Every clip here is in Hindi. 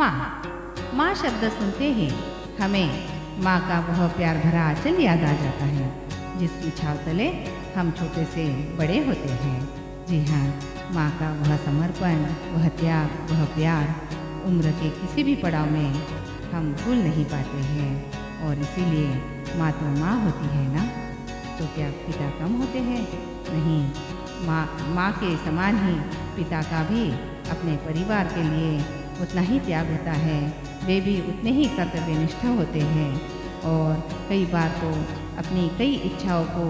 माँ। माँ शब्द सुनते ही हमें माँ का वह प्यार भरा आंचल याद आ जाता है, जिसकी छाव तले हम छोटे से बड़े होते हैं। जी हाँ, माँ का वह समर्पण, वह त्याग, वह प्यार उम्र के किसी भी पड़ाव में हम भूल नहीं पाते हैं। और इसीलिए माँ तो माँ होती है ना, तो क्या पिता कम होते हैं? नहीं, माँ के समान ही पिता का भी अपने परिवार के लिए उतना ही त्याग होता है। वे भी उतने ही कर्तव्यनिष्ठ होते हैं और कई बार तो अपनी कई इच्छाओं को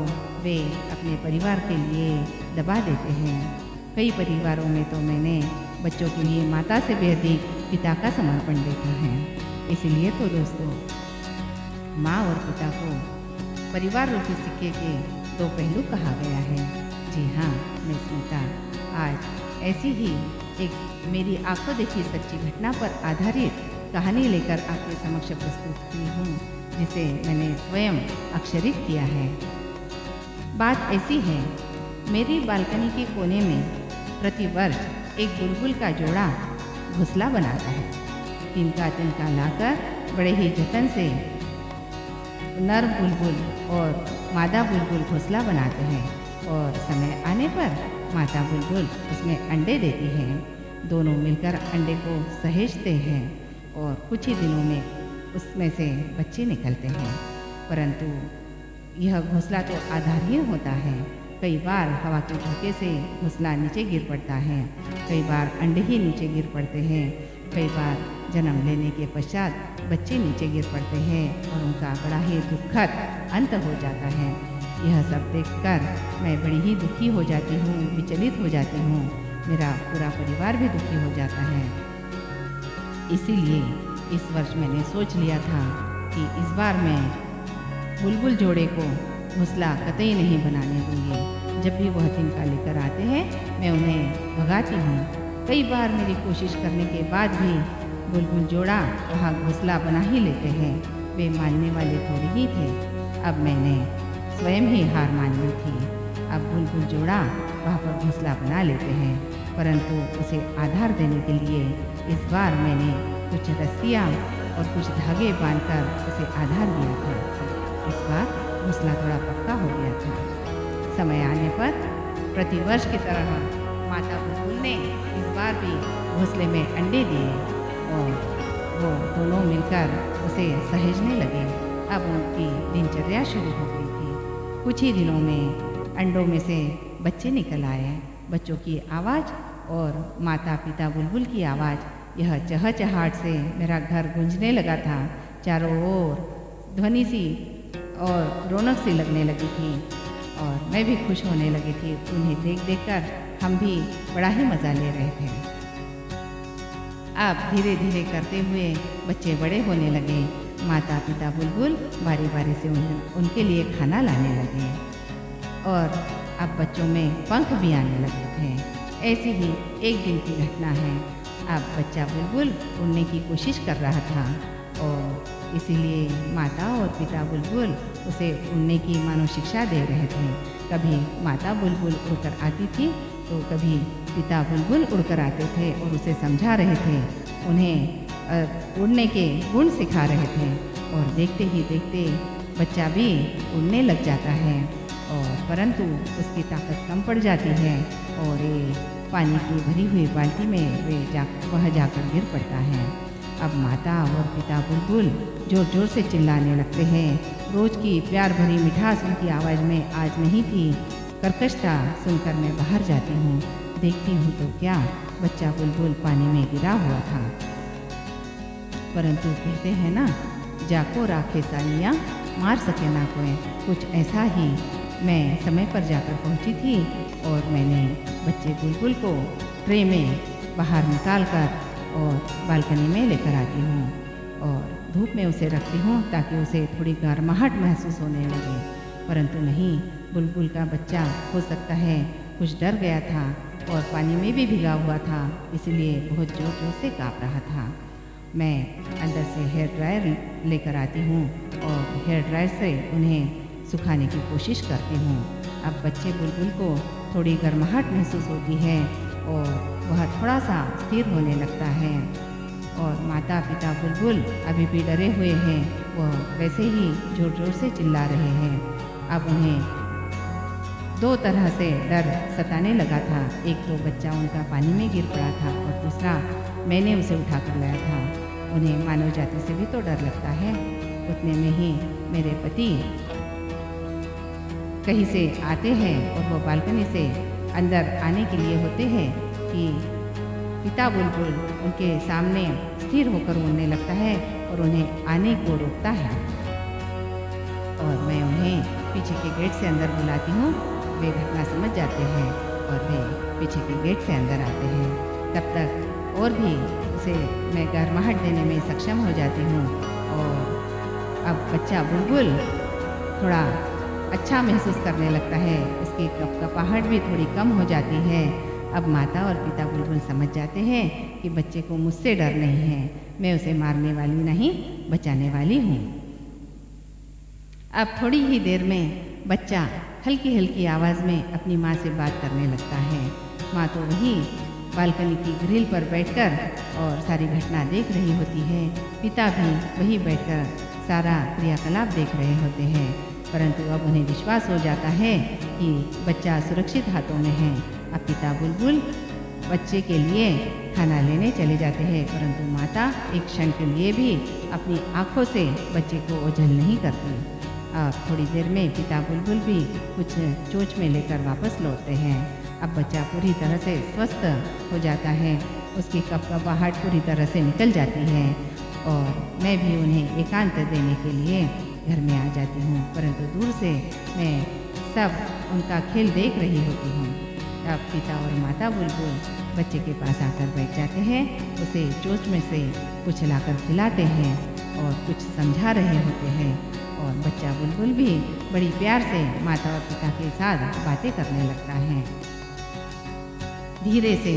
वे अपने परिवार के लिए दबा देते हैं। कई परिवारों में तो मैंने बच्चों के लिए माता से भी अधिक पिता का समर्पण देखा है। इसलिए तो दोस्तों, माँ और पिता को परिवार रूपी सिक्के के दो पहलू कहा गया है। जी हाँ, मैं स्मिता आज ऐसी ही एक मेरी आंखों देखी सच्ची घटना पर आधारित कहानी लेकर आपके समक्ष प्रस्तुत की हूँ, जिसे मैंने स्वयं अक्षरित किया है। बात ऐसी है, मेरी बालकनी के कोने में प्रतिवर्ष एक बुलबुल का जोड़ा घोंसला बनाता है। तिनका तिनका लाकर बड़े ही जतन से नर बुलबुल और मादा बुलबुल घोंसला बनाते हैं और समय आने पर माता बुलबुल उसमें अंडे देती है। दोनों मिलकर अंडे को सहेजते हैं और कुछ ही दिनों में उसमें से बच्चे निकलते हैं। परंतु यह घोंसला तो आधारहीन होता है। कई बार हवा के झोंके से घोंसला नीचे गिर पड़ता है, कई बार अंडे ही नीचे गिर पड़ते हैं, कई बार जन्म लेने के पश्चात बच्चे नीचे गिर पड़ते हैं और उनका बड़ा ही दुखद अंत हो जाता है। यह सब देखकर मैं बड़ी ही दुखी हो जाती हूँ, विचलित हो जाती हूँ। मेरा पूरा परिवार भी दुखी हो जाता है। इसीलिए इस वर्ष मैंने सोच लिया था कि इस बार मैं बुलबुल जोड़े को घोंसला कतई नहीं बनाने दूंगी। जब भी वह तिनका लेकर आते हैं, मैं उन्हें भगाती हूँ। कई बार मेरी कोशिश करने के बाद भी बुलबुल जोड़ा वहाँ घोंसला बना ही लेते हैं। वे मानने वाले थोड़ी ही थे। अब मैंने स्वयं ही हार मान ली थी। अब बुलबुल जोड़ा वहाँ पर घोंसला बना लेते हैं, परंतु उसे आधार देने के लिए इस बार मैंने कुछ रस्सियाँ और कुछ धागे बांधकर उसे आधार दिया था। इस बार घोंसला थोड़ा पक्का हो गया था। समय आने पर प्रतिवर्ष की तरह माता बुलबुल ने इस बार भी घोंसले में अंडे दिए और वो दोनों मिलकर उसे सहेजने लगे। अब उनकी दिनचर्या शुरू हो गई थी। कुछ ही दिनों में अंडों में से बच्चे निकल आए। बच्चों की आवाज़ और माता पिता बुलबुल की आवाज़, यह चहचहाट से मेरा घर गूंजने लगा था। चारों ओर ध्वनि सी और रौनक सी लगने लगी थी और मैं भी खुश होने लगी थी। उन्हें देख देख कर हम भी बड़ा ही मज़ा ले रहे थे। अब धीरे धीरे करते हुए बच्चे बड़े होने लगे। माता पिता बुलबुल बारी बारी से उनके लिए खाना लाने लगे और अब बच्चों में पंख भी आने लगे थे। ऐसी ही एक दिन की घटना है। अब बच्चा बुलबुल उड़ने की कोशिश कर रहा था और इसीलिए माता और पिता बुलबुल उसे उड़ने की मानो शिक्षा दे रहे थे। कभी माता बुलबुल उड़कर आती थी तो कभी पिता बुलबुल उड़कर आते थे और उसे समझा रहे थे, उन्हें उड़ने के गुण सिखा रहे थे। और देखते ही देखते बच्चा भी उड़ने लग जाता है और परंतु उसकी ताकत कम पड़ जाती है और ये पानी की भरी हुई बाल्टी में वह जाकर गिर पड़ता है। अब माता और पिता बुलबुल जोर जोर से चिल्लाने लगते हैं। रोज़ की प्यार भरी मिठास उनकी आवाज़ में आज नहीं थी। कर्कशता सुनकर मैं बाहर जाती हूँ। देखती हूँ तो क्या, बच्चा बुलबुल पानी में गिरा हुआ था। परंतु कहते हैं ना, जाको राखे सालियाँ मार सके ना कोई। कुछ ऐसा ही मैं समय पर जाकर पहुँची थी और मैंने बच्चे बुलबुल को ट्रे में बाहर निकाल कर और बालकनी में लेकर आती हूँ और धूप में उसे रखती हूँ ताकि उसे थोड़ी गर्माहट महसूस होने लगे। परंतु नहीं, बुलबुल का बच्चा हो सकता है कुछ डर गया था और पानी में भी भिगा हुआ था, इसलिए बहुत जोर जोर से काँप रहा था। मैं अंदर से हेयर ड्रायर लेकर आती हूँ और हेयर ड्रायर से उन्हें सुखाने की कोशिश करती हूँ। अब बच्चे बुलबुल को थोड़ी गर्माहट महसूस होती है और वह थोड़ा सा स्थिर होने लगता है और माता पिता बुलबुल अभी भी डरे हुए हैं। वह वैसे ही ज़ोर ज़ोर से चिल्ला रहे हैं। अब उन्हें दो तरह से डर सताने लगा था। एक तो बच्चा उनका पानी में गिर पड़ा था और दूसरा मैंने उसे उठा कर लाया था। उन्हें मानव जाति से भी तो डर लगता है। उतने में ही मेरे पति कहीं से आते हैं और वो बालकनी से अंदर आने के लिए होते हैं कि पिता बुलबुल उनके सामने स्थिर होकर उड़ने लगता है और उन्हें आने को रोकता है। और मैं उन्हें पीछे के गेट से अंदर बुलाती हूँ। वे घटना समझ जाते हैं और वे पीछे के गेट से अंदर आते हैं। तब तक और भी उसे मैं गर्माहट देने में सक्षम हो जाती हूँ। और अब बच्चा बुलबुल थोड़ा अच्छा महसूस करने लगता है। उसकी कपकपाहट भी थोड़ी कम हो जाती है। अब माता और पिता बुलबुल समझ जाते हैं कि बच्चे को मुझसे डर नहीं है। मैं उसे मारने वाली नहीं, बचाने वाली हूँ। अब थोड़ी ही देर में बच्चा हल्की हल्की आवाज़ में अपनी माँ से बात करने लगता है। माँ तो वही बालकनी की ग्रिल पर बैठकर और सारी घटना देख रही होती है। पिता भी वही बैठकर सारा क्रियाकलाप देख रहे होते हैं। परंतु अब उन्हें विश्वास हो जाता है कि बच्चा सुरक्षित हाथों में है। अब पिता बुलबुल बच्चे के लिए खाना लेने चले जाते हैं, परंतु माता एक क्षण के लिए भी अपनी आँखों से बच्चे को ओझल नहीं करती। अब थोड़ी देर में पिता बुलबुल भी कुछ चोंच में लेकर वापस लौटते हैं। अब बच्चा पूरी तरह से स्वस्थ हो जाता है। उसकी कपकपाहट पूरी तरह से निकल जाती है और मैं भी उन्हें एकांत देने के लिए घर में आ जाती हूँ। परंतु दूर से मैं सब उनका खेल देख रही होती हूँ। अब पिता और माता बुलबुल बच्चे के पास आकर बैठ जाते हैं। उसे चोंच में से कुछ लाकर खिलाते हैं और कुछ समझा रहे होते हैं। और बच्चा बुलबुल भी बड़ी प्यार से माता और पिता के साथ बातें करने लगता है। धीरे से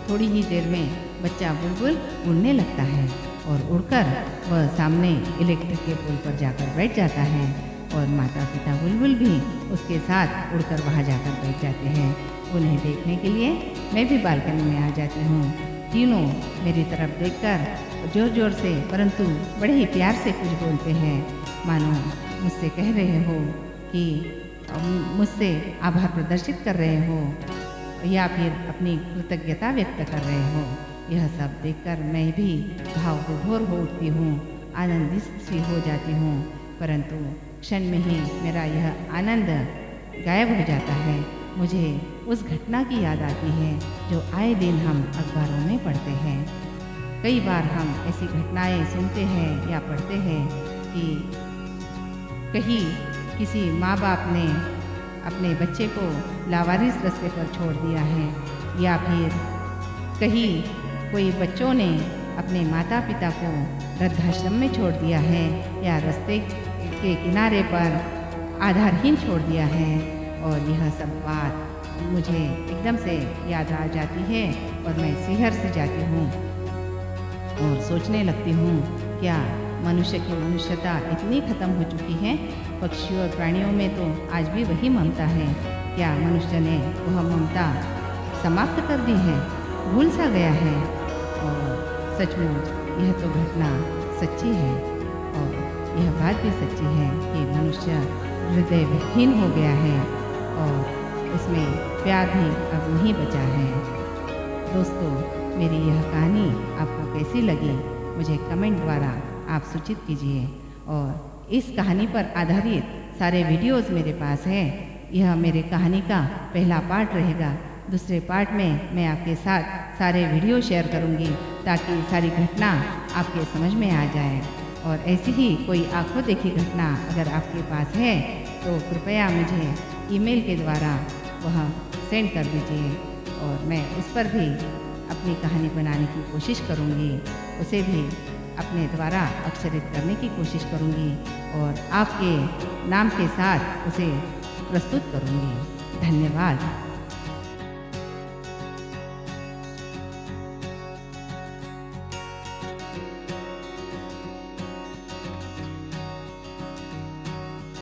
थोड़ी ही देर में बच्चा बुलबुल उड़ने लगता है और उड़कर वह सामने इलेक्ट्रिक के पोल पर जाकर बैठ जाता है। और माता पिता बुलबुल भी उसके साथ उड़कर वहाँ जाकर बैठ जाते हैं। उन्हें देखने के लिए मैं भी बालकनी में आ जाती हूँ। तीनों मेरी तरफ देखकर जोर जोर से परंतु बड़े ही प्यार से कुछ बोलते हैं, मानो मुझसे कह रहे हो कि मुझसे आभार प्रदर्शित कर रहे हो या फिर अपनी कृतज्ञता व्यक्त कर रहे हो। यह सब देखकर मैं भी भाव विभोर हो उठती हूँ, आनंदित सी हो जाती हूँ। परंतु क्षण में ही मेरा यह आनंद गायब हो जाता है। मुझे उस घटना की याद आती है जो आए दिन हम अखबारों में पढ़ते हैं। कई बार हम ऐसी घटनाएं सुनते हैं या पढ़ते हैं कि कहीं किसी माँ बाप ने अपने बच्चे को लावारिस रास्ते पर छोड़ दिया है, या फिर कहीं कोई बच्चों ने अपने माता पिता को वृद्धाश्रम में छोड़ दिया है या रास्ते के किनारे पर आधारहीन छोड़ दिया है। और यह सब बात मुझे एकदम से याद आ जाती है और मैं सिहर से जाती हूँ और सोचने लगती हूँ, क्या मनुष्य की मनुष्यता इतनी खत्म हो चुकी है? पक्षियों और प्राणियों में तो आज भी वही ममता है। क्या मनुष्य ने वह ममता समाप्त कर दी है, भूल सा गया है? और सचमुच यह तो घटना सच्ची है और यह बात भी सच्ची है कि मनुष्य हृदय विहीन हो गया है और उसमें प्यार भी अब नहीं बचा है। दोस्तों, मेरी यह कहानी आपको कैसी लगी मुझे कमेंट द्वारा आप सूचित कीजिए। और इस कहानी पर आधारित सारे वीडियोस मेरे पास हैं। यह मेरे कहानी का पहला पार्ट रहेगा। दूसरे पार्ट में मैं आपके साथ सारे वीडियो शेयर करूंगी ताकि सारी घटना आपके समझ में आ जाए। और ऐसी ही कोई आंखों देखी घटना अगर आपके पास है तो कृपया मुझे ईमेल के द्वारा वह सेंड कर दीजिए और मैं उस पर भी अपनी कहानी बनाने की कोशिश करूंगी, उसे भी अपने द्वारा अक्षरित करने की कोशिश करूंगी और आपके नाम के साथ उसे प्रस्तुत करूंगी। धन्यवाद।